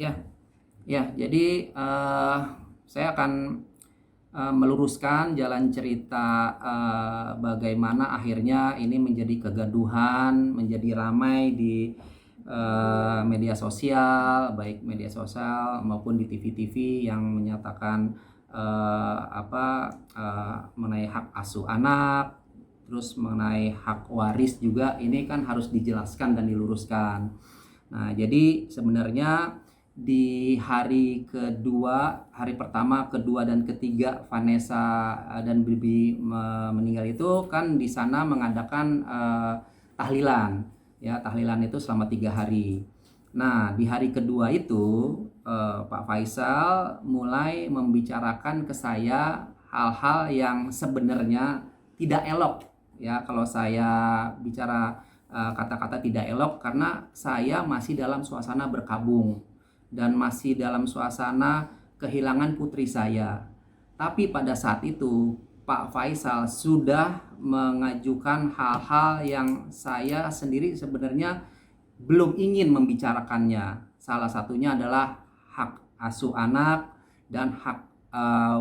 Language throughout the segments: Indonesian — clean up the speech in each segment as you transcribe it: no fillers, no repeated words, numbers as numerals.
Ya, ya. Jadi saya akan meluruskan jalan cerita bagaimana akhirnya ini menjadi kegaduhan, menjadi ramai di media sosial, baik media sosial maupun di TV-TV yang menyatakan mengenai hak asuh anak, terus mengenai hak waris juga ini kan harus dijelaskan dan diluruskan. Nah, jadi sebenarnya di hari kedua, hari pertama, kedua, dan ketiga Vanessa dan Bibi meninggal itu kan di sana mengadakan tahlilan, ya tahlilan itu selama 3 hari. Nah di hari kedua itu Pak Faisal mulai membicarakan ke saya hal-hal yang sebenarnya tidak elok, ya kalau saya bicara kata-kata tidak elok karena saya masih dalam suasana berkabung dan masih dalam suasana kehilangan putri saya. Tapi pada saat itu Pak Faisal sudah mengajukan hal-hal yang saya sendiri sebenarnya belum ingin membicarakannya. Salah satunya adalah hak asuh anak dan hak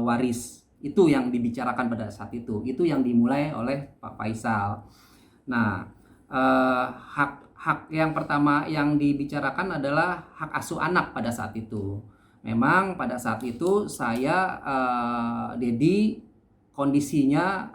waris. Itu yang dibicarakan pada saat itu. Itu yang dimulai oleh Pak Faisal. Nah, hak yang pertama yang dibicarakan adalah hak asuh anak pada saat itu. Memang pada saat itu saya Dedi kondisinya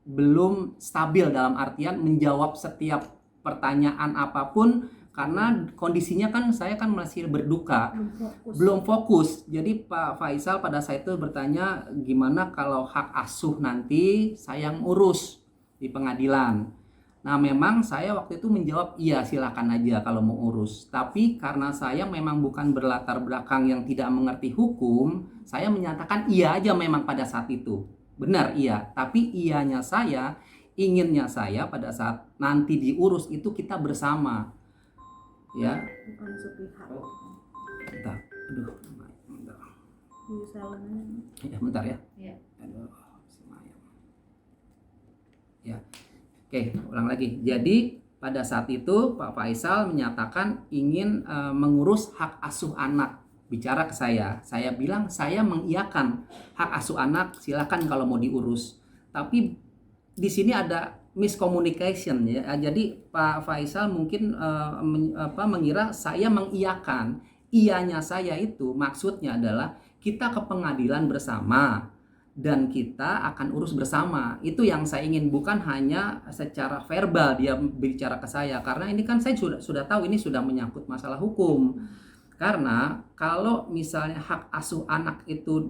belum stabil dalam artian menjawab setiap pertanyaan apapun karena kondisinya kan saya kan masih berduka, belum fokus. Jadi Pak Faisal pada saat itu bertanya gimana kalau hak asuh nanti saya ngurus di pengadilan. Nah memang saya waktu itu menjawab iya silakan aja kalau mau urus. Tapi karena saya memang bukan berlatar belakang yang tidak mengerti hukum, saya menyatakan iya aja memang pada saat itu. Benar iya, tapi iyanya saya, inginnya saya pada saat nanti diurus itu kita bersama. Ya. Bukan sepihak. Bentar. Aduh, bentar. Ya, bentar ya. Ya. Aduh, ya. Oke, ulang lagi. Jadi pada saat itu Pak Faisal menyatakan ingin mengurus hak asuh anak. Bicara ke saya bilang saya mengiyakan hak asuh anak, silakan kalau mau diurus. Tapi di sini ada miscommunication ya. Jadi Pak Faisal mungkin mengira saya mengiyakan. Iyanya saya itu maksudnya adalah kita ke pengadilan bersama dan kita akan urus bersama. Itu yang saya ingin, bukan hanya secara verbal dia bicara ke saya, karena ini kan saya sudah tahu ini sudah menyangkut masalah hukum. Karena kalau misalnya hak asuh anak itu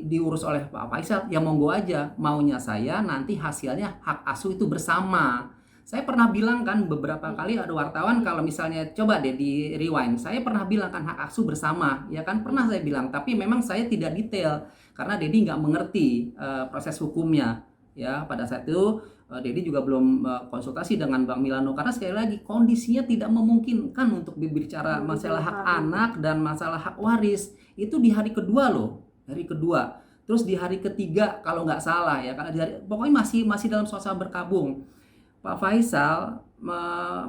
diurus oleh Pak Faisal, ya monggo aja, maunya saya nanti hasilnya hak asuh itu bersama. Saya pernah bilang kan beberapa kali ada wartawan kalau misalnya coba deh di rewind, saya pernah bilang kan hak asuh bersama, ya kan pernah saya bilang, tapi memang saya tidak detail karena Dedi nggak mengerti proses hukumnya. Ya pada saat itu Dedi juga belum konsultasi dengan Bang Milano karena sekali lagi kondisinya tidak memungkinkan untuk berbicara masalah hak anak dan masalah hak waris. Itu di hari kedua loh, hari kedua. Terus di hari ketiga kalau nggak salah ya, karena pokoknya masih dalam suasana berkabung. Pak Faisal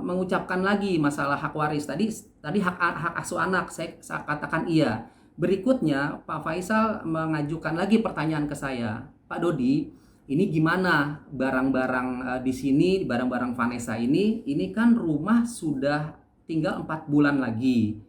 mengucapkan lagi masalah hak waris tadi hak asuh anak saya katakan iya. Berikutnya Pak Faisal mengajukan lagi pertanyaan ke saya, Pak Dodi, ini gimana barang-barang di sini, barang-barang Vanessa ini kan rumah sudah tinggal 4 bulan lagi.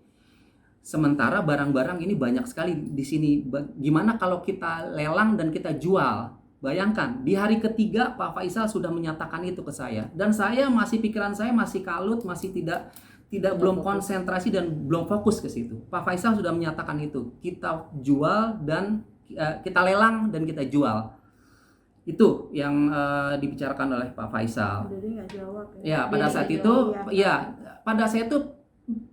Sementara barang-barang ini banyak sekali di sini. Gimana kalau kita lelang dan kita jual? Bayangkan, di hari ketiga Pak Faisal sudah menyatakan itu ke saya. Dan saya pikiran saya masih kalut, masih tidak belum konsentrasi dan belum fokus ke situ. Pak Faisal sudah menyatakan itu. Kita jual dan kita lelang dan kita jual. Itu yang dibicarakan oleh Pak Faisal. Jadi nggak jawab ya. Ya, pada saat itu pada saat itu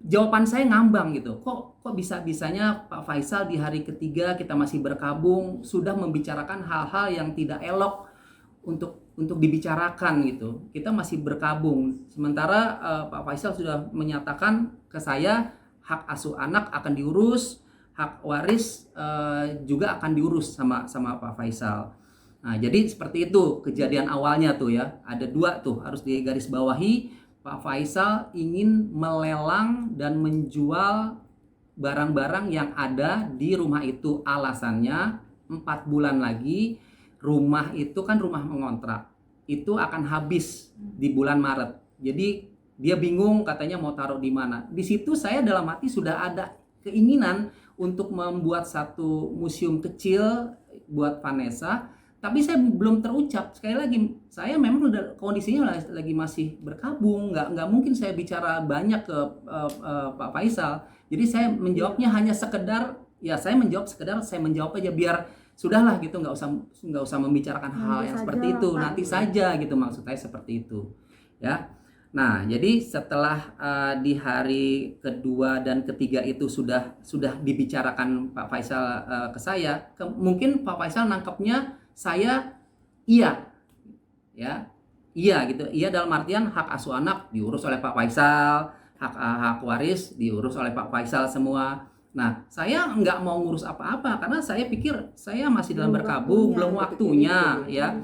jawaban saya ngambang gitu. Kok bisa-bisanya Pak Faisal di hari ketiga kita masih berkabung sudah membicarakan hal-hal yang tidak elok untuk dibicarakan gitu. Kita masih berkabung. Sementara Pak Faisal sudah menyatakan ke saya hak asuh anak akan diurus, hak waris juga akan diurus sama Pak Faisal. Nah, jadi seperti itu kejadian awalnya tuh ya. Ada 2 tuh harus digarisbawahi. Pak Faisal ingin melelang dan menjual barang-barang yang ada di rumah itu. Alasannya 4 bulan lagi rumah itu kan rumah mengontrak, itu akan habis di bulan Maret. Jadi dia bingung katanya mau taruh di mana. Di situ saya dalam hati sudah ada keinginan untuk membuat satu museum kecil buat Vanessa, tapi saya belum terucap. Sekali lagi, saya memang udah kondisinya lagi masih berkabung, nggak mungkin saya bicara banyak ke Pak Faisal. Jadi saya menjawabnya hanya sekedar, ya saya menjawab sekedar saya menjawab aja biar sudahlah gitu, nggak usah membicarakan hal yang seperti itu, nanti saja gitu, maksud saya seperti itu ya. Nah, jadi setelah di hari kedua dan ketiga itu sudah dibicarakan Pak Faisal ke saya, mungkin Pak Faisal nangkepnya saya iya ya, iya gitu, iya dalam artian hak asuh anak diurus oleh Pak Faisal, hak waris diurus oleh Pak Faisal semua. Nah, saya nggak mau ngurus apa-apa karena saya pikir saya masih dalam berkabung, belum waktunya ya.